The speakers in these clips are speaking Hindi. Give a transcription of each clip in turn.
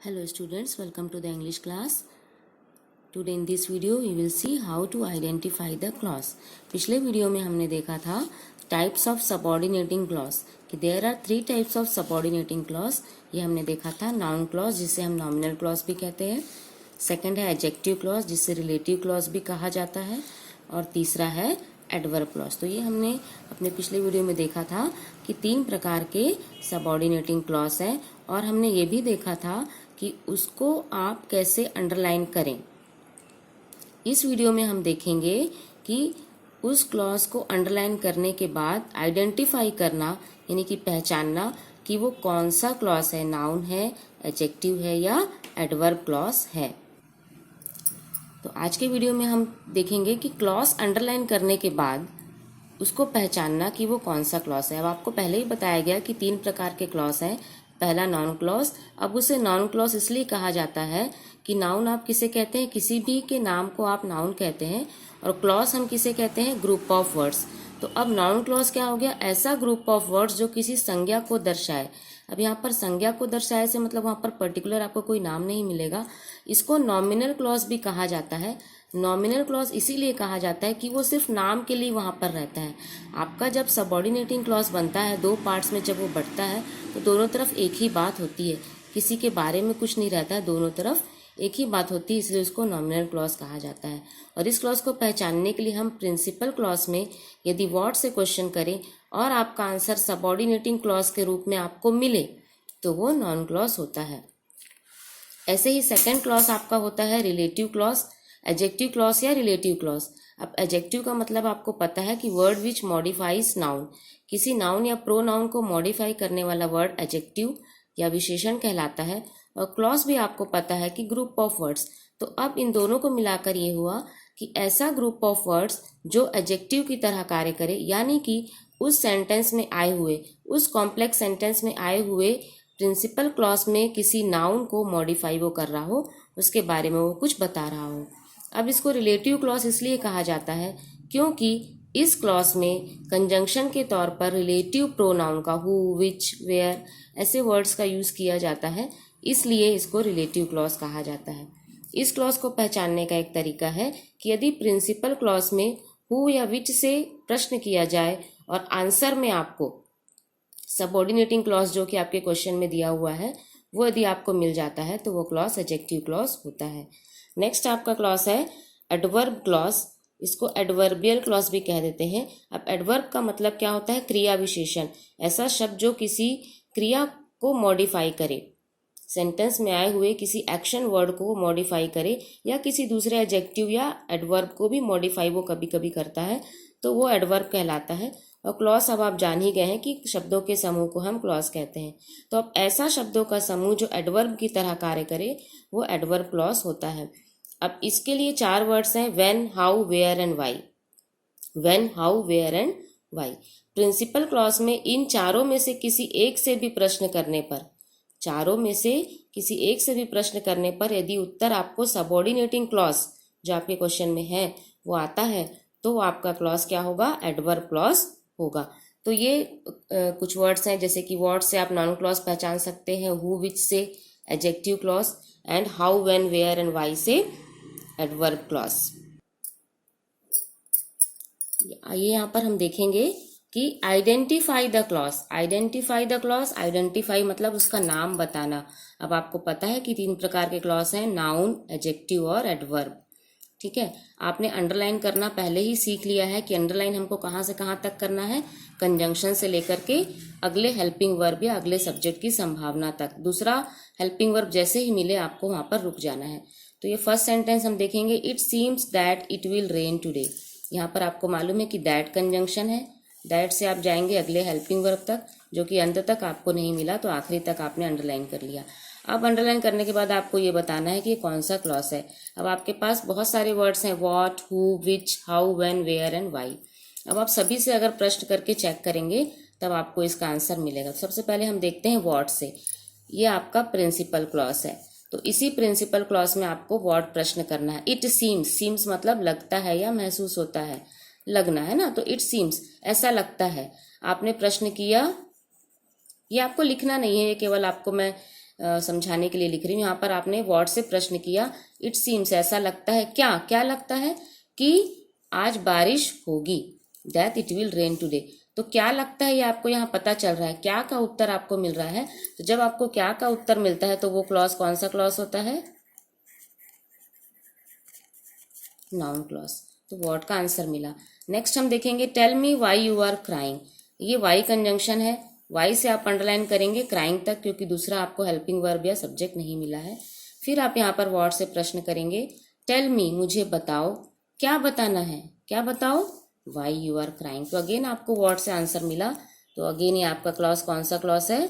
Hello students, welcome to the English class. Today in this video we will see how to identify the clause. पिछले वीडियो में हमने देखा था types of subordinating clause कि there are three types of subordinating clause. ये हमने देखा था noun clause जिसे हम nominal clause भी कहते हैं, सेकंड है adjective clause जिसे relative clause भी कहा जाता है और तीसरा है एडवर्ब क्लॉज। तो ये हमने अपने पिछले वीडियो में देखा था कि तीन प्रकार के सबऑर्डिनेटिंग क्लॉज हैं और हमने ये भी देखा था कि उसको आप कैसे अंडरलाइन करें। इस वीडियो में हम देखेंगे कि उस क्लॉज को अंडरलाइन करने के बाद आइडेंटिफाई करना यानी कि पहचानना कि वो कौन सा क्लॉज है, नाउन है, एडजेक्टिव है या एडवर्ब क्लॉज है। तो आज के वीडियो में हम देखेंगे कि क्लॉज अंडरलाइन करने के बाद उसको पहचानना कि वो कौन सा क्लॉज है। अब आपको पहले ही बताया गया कि तीन प्रकार के क्लॉज हैं। पहला नाउन क्लॉज। अब उसे नाउन क्लॉज इसलिए कहा जाता है कि नाउन आप किसे कहते हैं, किसी भी के नाम को आप नाउन कहते हैं और क्लॉज हम किसे कहते हैं, ग्रुप ऑफ वर्ड्स। तो अब नाउन क्लॉज क्या हो गया, ऐसा ग्रुप ऑफ वर्ड्स जो किसी संज्ञा को दर्शाए। अब यहाँ पर संज्ञा को दर्शाए से मतलब वहाँ पर पर्टिकुलर आपको कोई नाम नहीं मिलेगा। इसको नॉमिनल क्लॉज भी कहा जाता है। नॉमिनल क्लॉज इसीलिए कहा जाता है कि वो सिर्फ नाम के लिए वहाँ पर रहता है। आपका जब सबऑर्डिनेटिंग क्लॉज बनता है, दो पार्ट्स में जब वो बढ़ता है तो दोनों तरफ एक ही बात होती है, किसी के बारे में कुछ नहीं रहता है, दोनों तरफ एक ही बात होती है, इसलिए उसको नॉमिनल क्लॉज कहा जाता है। और इस क्लॉज को पहचानने के लिए हम प्रिंसिपल क्लॉज में यदि व्हाट से क्वेश्चन करें और आपका आंसर सबऑर्डिनेटिंग क्लॉज के रूप में आपको मिले तो वो नॉन क्लॉज होता है। ऐसे ही सेकंड क्लॉज आपका होता है रिलेटिव क्लॉज, एडजेक्टिव क्लॉज या रिलेटिव क्लॉज। अब एडजेक्टिव का मतलब आपको पता है कि वर्ड विच मॉडिफाइज नाउन, किसी नाउन या प्रोनाउन को मॉडिफाई करने वाला वर्ड एडजेक्टिव या विशेषण कहलाता है। और क्लॉज भी आपको पता है कि ग्रुप ऑफ वर्ड्स। तो अब इन दोनों को मिलाकर ये हुआ कि ऐसा ग्रुप ऑफ वर्ड्स जो एडजेक्टिव की तरह कार्य करे, यानी कि उस सेंटेंस में आए हुए, उस कॉम्प्लेक्स सेंटेंस में आए हुए प्रिंसिपल क्लॉज में किसी नाउन को मॉडिफाई वो कर रहा हो, उसके बारे में वो कुछ बता रहा हो। अब इसको रिलेटिव क्लॉज इसलिए कहा जाता है क्योंकि इस क्लॉज में कंजंक्शन के तौर पर रिलेटिव प्रोनाउन का हु, विच, वेयर ऐसे वर्ड्स का यूज किया जाता है, इसलिए इसको रिलेटिव क्लॉज कहा जाता है। इस क्लॉज को पहचानने का एक तरीका है कि यदि प्रिंसिपल क्लॉज में हु या विच से प्रश्न किया जाए और आंसर में आपको सबऑर्डिनेटिंग क्लॉज जो कि आपके क्वेश्चन में दिया हुआ है वो यदि आपको मिल जाता है तो वो क्लॉज एडजेक्टिव क्लॉज होता है। नेक्स्ट आपका क्लॉज है एडवर्ब क्लॉज। इसको एडवर्बियल क्लॉज भी कह देते हैं। अब एडवर्ब का मतलब क्या होता है, क्रिया विशेषण, ऐसा शब्द जो किसी क्रिया को मॉडिफाई करे, सेंटेंस में आए हुए किसी एक्शन वर्ड को मॉडिफाई करे या किसी दूसरे एडजेक्टिव या एडवर्ब को भी मॉडिफाई वो कभी कभी करता है, तो वो एडवर्ब कहलाता है। और क्लॉज अब आप जान ही गए हैं कि शब्दों के समूह को हम क्लॉज कहते हैं। तो अब ऐसा शब्दों का समूह जो एडवर्ब की तरह कार्य करे वो एडवर्ब क्लॉज होता है। अब इसके लिए चार वर्ड्स हैं, when, how, where and why. When, how, where and why. Principal clause में इन चारों में से किसी एक से भी प्रश्न करने पर, चारों में से किसी एक से भी प्रश्न करने पर यदि उत्तर आपको सबऑर्डिनेटिंग क्लॉज जो आपके क्वेश्चन में है वो आता है तो आपका क्लॉज क्या होगा, एडवर्ब क्लॉज होगा। तो ये कुछ वर्ड्स हैं, जैसे कि व्हाट से आप नॉन क्लॉज पहचान सकते हैं, हु, विच से adjective clause and how, when, where and why से एडवर्ब क्लॉज। ये यहाँ पर हम देखेंगे कि identify the clause. Identify the clause, identify मतलब उसका नाम बताना। अब आपको पता है कि तीन प्रकार के क्लॉज हैं, नाउन, एडजेक्टिव और एडवर्ब। ठीक है, आपने अंडरलाइन करना पहले ही सीख लिया है कि अंडरलाइन हमको कहाँ से कहाँ तक करना है, कंजंक्शन से लेकर के अगले हेल्पिंग वर्ब या अगले सब्जेक्ट की संभावना तक। दूसरा हेल्पिंग वर्ब जैसे ही मिले आपको वहाँ पर रुक जाना है। तो ये फर्स्ट सेंटेंस हम देखेंगे, it seems that it will rain today. यहाँ पर आपको मालूम है कि दैट कंजंक्शन है, दैट से आप जाएंगे अगले हेल्पिंग वर्ब तक जो कि अंत तक आपको नहीं मिला, तो आखिरी तक आपने अंडरलाइन कर लिया। अब अंडरलाइन करने के बाद आपको ये बताना है कि ये कौन सा क्लॉज है। अब आपके पास बहुत सारे वर्ड्स हैं, what, who, which, how, when, where and why. अब आप सभी से अगर प्रश्न करके चेक करेंगे तब आपको इसका आंसर मिलेगा। तो सबसे पहले हम देखते हैं व्हाट से। ये आपका प्रिंसिपल क्लॉज है, तो इसी प्रिंसिपल क्लॉज में आपको व्हाट प्रश्न करना है। इट सीम्स, सीम्स मतलब लगता है या महसूस होता है, लगना है ना, तो इट सीम्स ऐसा लगता है। आपने प्रश्न किया, ये आपको लिखना नहीं है, ये केवल आपको मैं समझाने के लिए लिख रही हूँ। यहाँ पर आपने व्हाट से प्रश्न किया। इट सीम्स ऐसा लगता है, क्या क्या लगता है कि आज बारिश होगी, that it will rain today. तो क्या लगता है ये आपको यहाँ पता चल रहा है, क्या का उत्तर आपको मिल रहा है। तो जब आपको क्या का उत्तर मिलता है तो वो क्लॉज कौन सा क्लॉज होता है, नाउन क्लॉज। तो व्हाट का आंसर मिला। नेक्स्ट हम देखेंगे tell me why you are crying. ये वाई कंजंक्शन है, वाई से आप अंडरलाइन करेंगे क्राइंग तक, क्योंकि दूसरा आपको हेल्पिंग वर्ब या सब्जेक्ट नहीं मिला है। फिर आप यहाँ पर व्हाट से प्रश्न करेंगे, टेल मी मुझे बताओ, क्या बताना है, क्या बताओ, वाई यू आर क्राइंग। तो अगेन आपको व्हाट से आंसर मिला। तो अगेन ये आपका क्लॉज कौन सा क्लॉज है,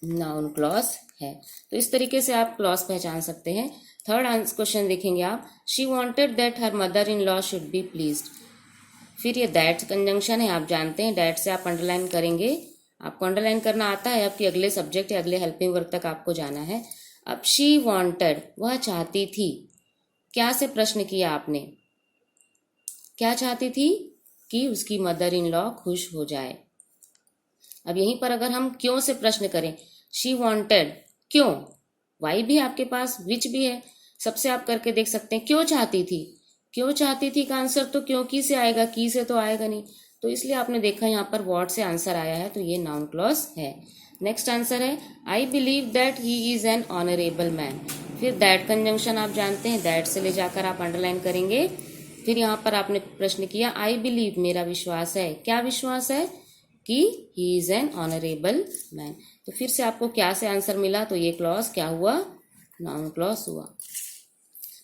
नाउन क्लॉज है। तो इस तरीके से आप क्लॉज पहचान सकते हैं। थर्ड क्वेश्चन देखेंगे आप, she wanted that her mother in law should be pleased. फिर ये दैट कंजंक्शन है, आप जानते हैं दैट से आप अंडरलाइन करेंगे। आपको अंडरलाइन करना आता है, आपकी अगले सब्जेक्ट या अगले हेल्पिंग वर्ब तक आपको जाना है। अब शी वॉन्टेड, वह चाहती थी, क्या से प्रश्न किया आपने, क्या चाहती थी कि उसकी मदर इन लॉ खुश हो जाए। अब यहीं पर अगर हम क्यों से प्रश्न करें, शी वॉन्टेड, क्यों, वाई भी आपके पास, विच भी है, सबसे आप करके देख सकते हैं। क्यों चाहती थी, क्यों चाहती थी का आंसर तो क्योंकि से आएगा, की से तो आएगा नहीं। तो इसलिए आपने देखा यहाँ पर व्हाट से आंसर आया है, तो ये नाउन क्लॉज है। नेक्स्ट आंसर है, I believe that he is an honourable man. फिर दैट कंजंक्शन आप जानते हैं, दैट से ले जाकर आप अंडरलाइन करेंगे। फिर यहाँ पर आपने प्रश्न किया, आई बिलीव मेरा विश्वास है, क्या विश्वास है, कि he is an honourable man. तो फिर से आपको क्या से आंसर मिला, तो ये क्लॉज क्या हुआ, नाउन क्लॉज हुआ।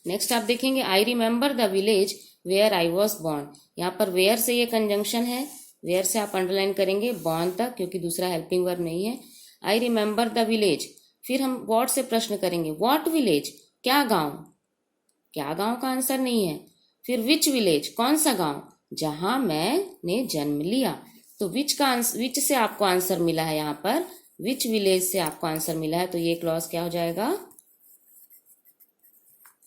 नेक्स्ट आप देखेंगे, I remember the village where I was born. यहाँ पर वेयर से ये कंजंक्शन है, वेयर से आप अंडरलाइन करेंगे बॉर्न तक, क्योंकि दूसरा हेल्पिंग वर्ब नहीं है। आई रिमेंबर द विलेज, फिर हम व्हाट से प्रश्न करेंगे, व्हाट विलेज, क्या गांव, क्या गांव का आंसर नहीं है। फिर विच विलेज, कौन सा गांव, जहां मैंने जन्म लिया। तो विच का आंसर, विच से आपको आंसर मिला है, यहाँ पर विच विलेज से आपको आंसर मिला है। तो ये क्लॉज क्या हो जाएगा,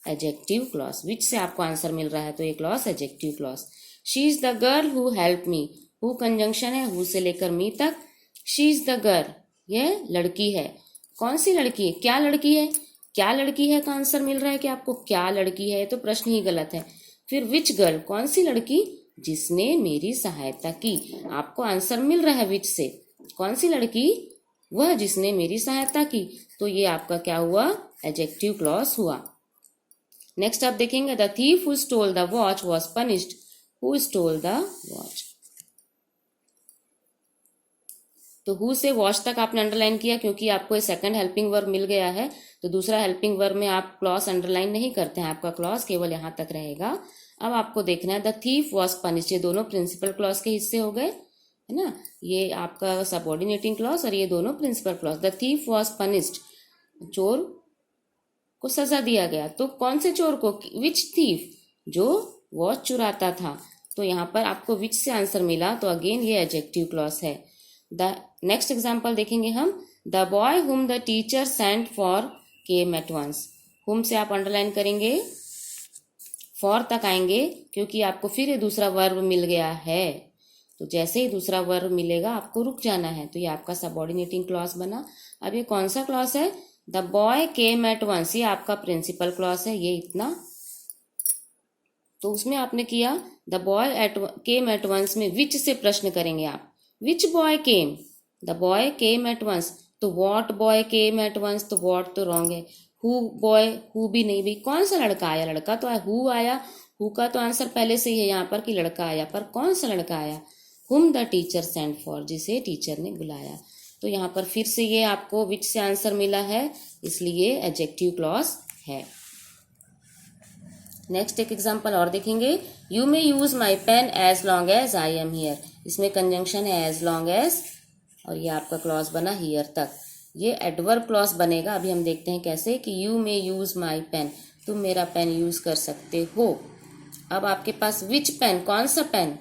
एडजेक्टिव क्लॉज। विच से आपको आंसर मिल रहा है तो ये clause adjective clause. She is the girl who help me, who conjunction है, हु से लेकर मी तक। शी इज द गर्ल, ये लड़की है, कौन सी लड़की है, क्या लड़की है, क्या लड़की है का आंसर मिल रहा है कि आपको क्या लड़की है, तो प्रश्न ही गलत है। फिर विच गर्ल, कौन सी लड़की, जिसने मेरी सहायता की। आपको आंसर मिल रहा है विच से, कौन सी लड़की, वह जिसने मेरी सहायता की। तो ये आपका क्या हुआ, एडजेक्टिव क्लॉज हुआ। नेक्स्ट आप देखेंगे, the thief who stole the watch was punished, who stole the watch. तो हु से वॉच तक आपने अंडरलाइन किया, क्योंकि आपको सेकंड हेल्पिंग वर्ब मिल गया है। तो दूसरा हेल्पिंग वर्ब में आप क्लॉज अंडरलाइन नहीं करते हैं, आपका क्लॉज केवल यहाँ तक रहेगा। अब आपको देखना है, द थीफ वॉज पनिश्ड, ये दोनों प्रिंसिपल क्लॉज के हिस्से हो गए, है ना। ये आपका सबऑर्डिनेटिंग क्लॉज और ये दोनों principal clause. The thief was punished, चोर को सजा दिया गया। तो कौन से चोर को, विच थीफ, जो वॉच चुराता था। तो यहाँ पर आपको विच से आंसर मिला, तो अगेन ये एडजेक्टिव क्लॉज है। द नेक्स्ट एग्जाम्पल देखेंगे हम, the boy whom the teacher sent for came at once. Whom से आप अंडरलाइन करेंगे, फॉर तक आएंगे, क्योंकि आपको फिर ये दूसरा वर्ब मिल गया है। तो जैसे ही दूसरा वर्ब मिलेगा आपको रुक जाना है। तो ये आपका सबऑर्डिनेटिंग क्लॉज बना। अब ये कौन सा क्लॉज है, the boy came at once, ये आपका प्रिंसिपल क्लॉज है, ये इतना। तो उसमें आपने किया, the boy came at once में विच से प्रश्न करेंगे आप, which boy came, the boy came at once. तो what boy came at once, तो वॉट तो रॉन्ग है। हु बॉय, हु भी नहीं, भी कौन सा लड़का आया, लड़का तो आया, हु आया, हु का तो आंसर पहले से ही है यहाँ पर कि लड़का आया, पर कौन सा लड़का आया, हुम द टीचर सेंट फॉर, जिसे टीचर ने बुलाया। तो यहाँ पर फिर से ये आपको विच से आंसर मिला है, इसलिए एडजेक्टिव क्लॉज है। नेक्स्ट एक एग्जांपल और देखेंगे, you may use my pen as long as I am here. इसमें कंजंक्शन है एज लॉन्ग एज, और ये आपका क्लॉज बना हियर तक। ये एडवर्ब क्लॉज बनेगा। अभी हम देखते हैं कैसे, कि you may use my pen, तुम मेरा पेन यूज कर सकते हो। अब आपके पास विच पेन, कौन सा पेन,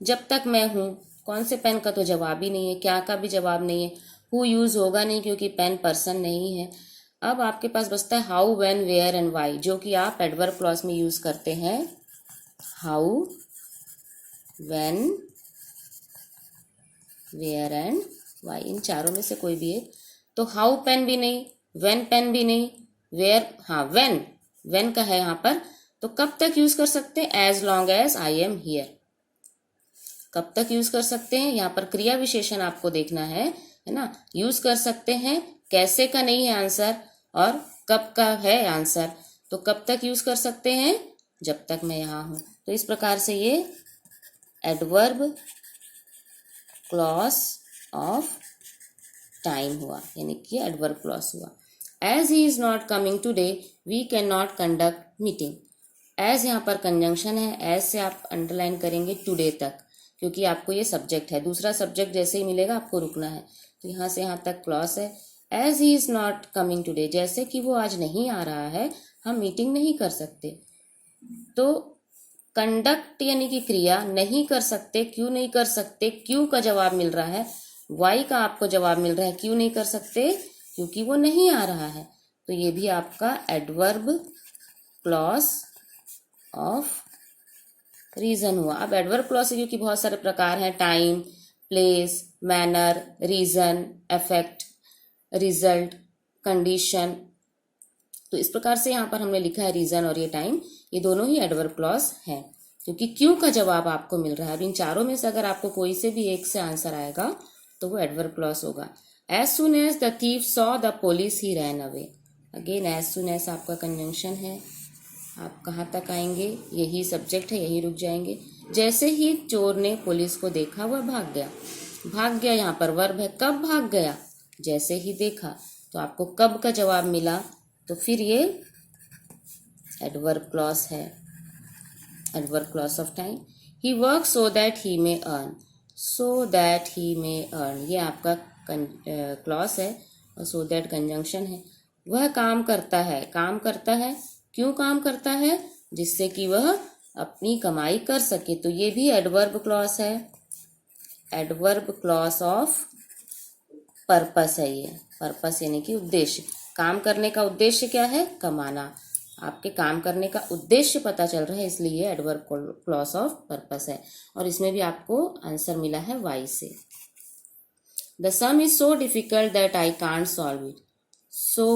जब तक मैं हूं, कौन से पेन का तो जवाब ही नहीं है, क्या का भी जवाब नहीं है, हु यूज होगा नहीं क्योंकि पेन पर्सन नहीं है। अब आपके पास बचता है how, when, where and why, जो कि आप एडवर्ब क्लॉज में यूज करते हैं। How, when, where and why, इन चारों में से कोई भी एक। तो हाउ पेन भी नहीं, व्हेन पेन भी नहीं, वेयर, हाँ व्हेन का है यहाँ पर, तो कब तक यूज कर सकते हैं, as long as I am here, कब तक यूज कर सकते हैं, यहाँ पर क्रिया विशेषण आपको देखना है ना। यूज कर सकते हैं, कैसे का नहीं है आंसर, और कब का है आंसर। तो कब तक यूज कर सकते हैं, जब तक मैं यहाँ हूं। तो इस प्रकार से ये एडवर्ब क्लॉज ऑफ टाइम हुआ, यानी कि एडवर्ब क्लॉज हुआ। As he is not coming today we can not conduct meeting. As यहाँ पर कंजंक्शन है, एज से आप अंडरलाइन करेंगे टुडे तक, क्योंकि आपको ये सब्जेक्ट है, दूसरा सब्जेक्ट जैसे ही मिलेगा आपको रुकना है। तो यहाँ से यहाँ तक क्लॉज है। As he is not coming today, जैसे कि वो आज नहीं आ रहा है, हम मीटिंग नहीं कर सकते। तो कंडक्ट यानी कि क्रिया, नहीं कर सकते, क्यों नहीं कर सकते, क्यों का जवाब मिल रहा है, वाई का आपको जवाब मिल रहा है, क्यों नहीं कर सकते, क्योंकि वो नहीं आ रहा है। तो ये भी आपका एडवर्ब क्लॉज ऑफ रीजन हुआ। अब एडवर्ब क्लॉज से क्योंकि बहुत सारे प्रकार हैं, time, place, manner, reason, effect, result, condition, तो इस प्रकार से यहाँ पर हमने लिखा है रीजन और ये टाइम, ये दोनों ही एडवर्ब क्लॉज हैं, क्योंकि क्यों का जवाब आपको मिल रहा है। अब इन चारों में से अगर आपको कोई से भी एक से आंसर आएगा तो वो एडवर्ब क्लॉज होगा। As soon as the thief saw the police he ran away, again as soon as आपका कंजंक्शन है, आप कहाँ तक आएंगे, यही सब्जेक्ट है, यही रुक जाएंगे। जैसे ही चोर ने पुलिस को देखा वह भाग गया, भाग गया यहाँ पर वर्ब है, कब भाग गया, जैसे ही देखा, तो आपको कब का जवाब मिला, तो फिर ये एडवर्ब क्लॉज है, adverb clause of time. He work so that he may earn, so that he may earn, ये आपका क्लॉज है और सो दैट कंजंक्शन है। वह काम करता है, काम करता है, क्यों काम करता है, जिससे कि वह अपनी कमाई कर सके, तो ये भी एडवर्ब क्लॉज है, एडवर्ब क्लॉज ऑफ पर्पस है। ये पर्पस यानी कि उद्देश्य, काम करने का उद्देश्य क्या है, कमाना, आपके काम करने का उद्देश्य पता चल रहा है, इसलिए ये एडवर्ब क्लॉज ऑफ पर्पस है। और इसमें भी आपको आंसर मिला है वाई से। The some is so difficult that I can't solve it, so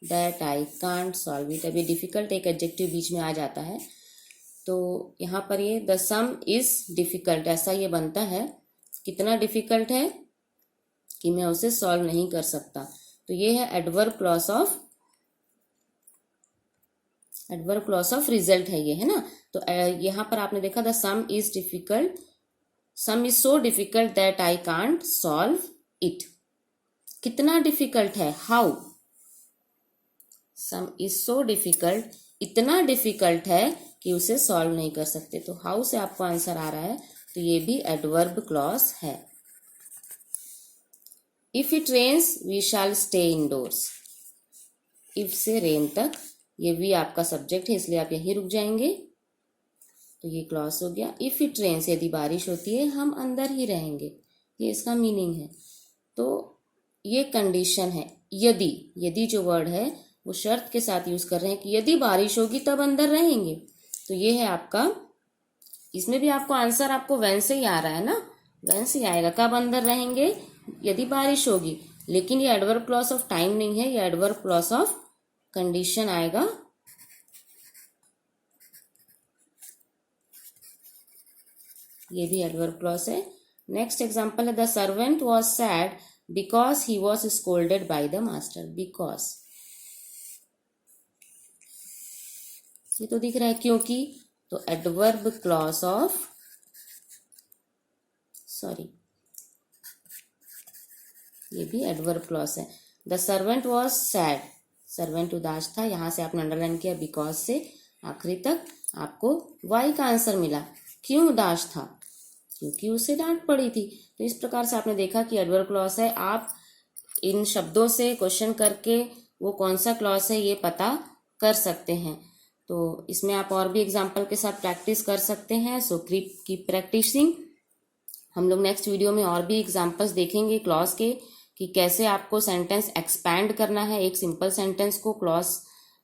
that I can't solve it, अभी डिफिकल्ट एक एडजेक्टिव बीच में आ जाता है, तो यहाँ पर ये द सम इज डिफिकल्ट, ऐसा ये बनता है, कितना डिफिकल्ट है कि मैं उसे सॉल्व नहीं कर सकता। तो ये है एडवर्ब क्लॉज ऑफ रिजल्ट है ये, है ना। तो यहाँ पर आपने देखा the some is difficult, some is so difficult that I can't solve it, कितना डिफिकल्ट है, how, some is so difficult, इतना डिफिकल्ट है कि उसे सॉल्व नहीं कर सकते, तो हाउ से आपको आंसर आ रहा है, तो ये भी एडवर्ब क्लॉज है। If it rains we shall stay indoors, if से रेन तक, ये भी आपका सब्जेक्ट है, इसलिए आप यहीं रुक जाएंगे, तो ये क्लॉज हो गया। इफ इट रेन्स, यदि बारिश होती है हम अंदर ही रहेंगे, ये इसका मीनिंग है। तो ये कंडीशन है, यदि जो वर्ड है वो शर्त के साथ यूज कर रहे हैं कि यदि बारिश होगी तब अंदर रहेंगे, तो ये है आपका, इसमें भी आपको आंसर आपको व्हेन से ही आ रहा है ना, व्हेन से ही आएगा, कब अंदर रहेंगे, यदि बारिश होगी, लेकिन ये एडवर्ब क्लॉज ऑफ टाइम नहीं है, ये एडवर्ब क्लॉज ऑफ कंडीशन आएगा। ये भी एडवर्ब क्लॉज है। नेक्स्ट एग्जांपल है the servant was sad because he was scolded by the master, because, ये तो दिख रहा है क्योंकि, तो एडवर्ब क्लॉज ऑफ, सॉरी ये भी एडवर्ब क्लॉज है। The servant was sad, servant उदास था, यहां से आपने अंडरलाइन किया बिकॉज से, आखिरी तक आपको वाई का आंसर मिला। क्यों उदास था, क्योंकि उसे डांट पड़ी थी। तो इस प्रकार से आपने देखा कि एडवर्ब क्लॉज है, आप इन शब्दों से क्वेश्चन करके वो कौन सा क्लॉज है ये पता कर सकते हैं। तो इसमें आप और भी एग्जाम्पल के साथ प्रैक्टिस कर सकते हैं, सो कीप प्रैक्टिसिंग। हम लोग नेक्स्ट वीडियो में और भी एग्जाम्पल्स देखेंगे क्लॉज के, कि कैसे आपको सेंटेंस एक्सपैंड करना है, एक सिंपल सेंटेंस को क्लॉज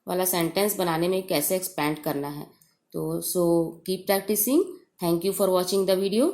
वाला सेंटेंस बनाने में कैसे एक्सपैंड करना है। तो so keep practising. Thank you for watching the video.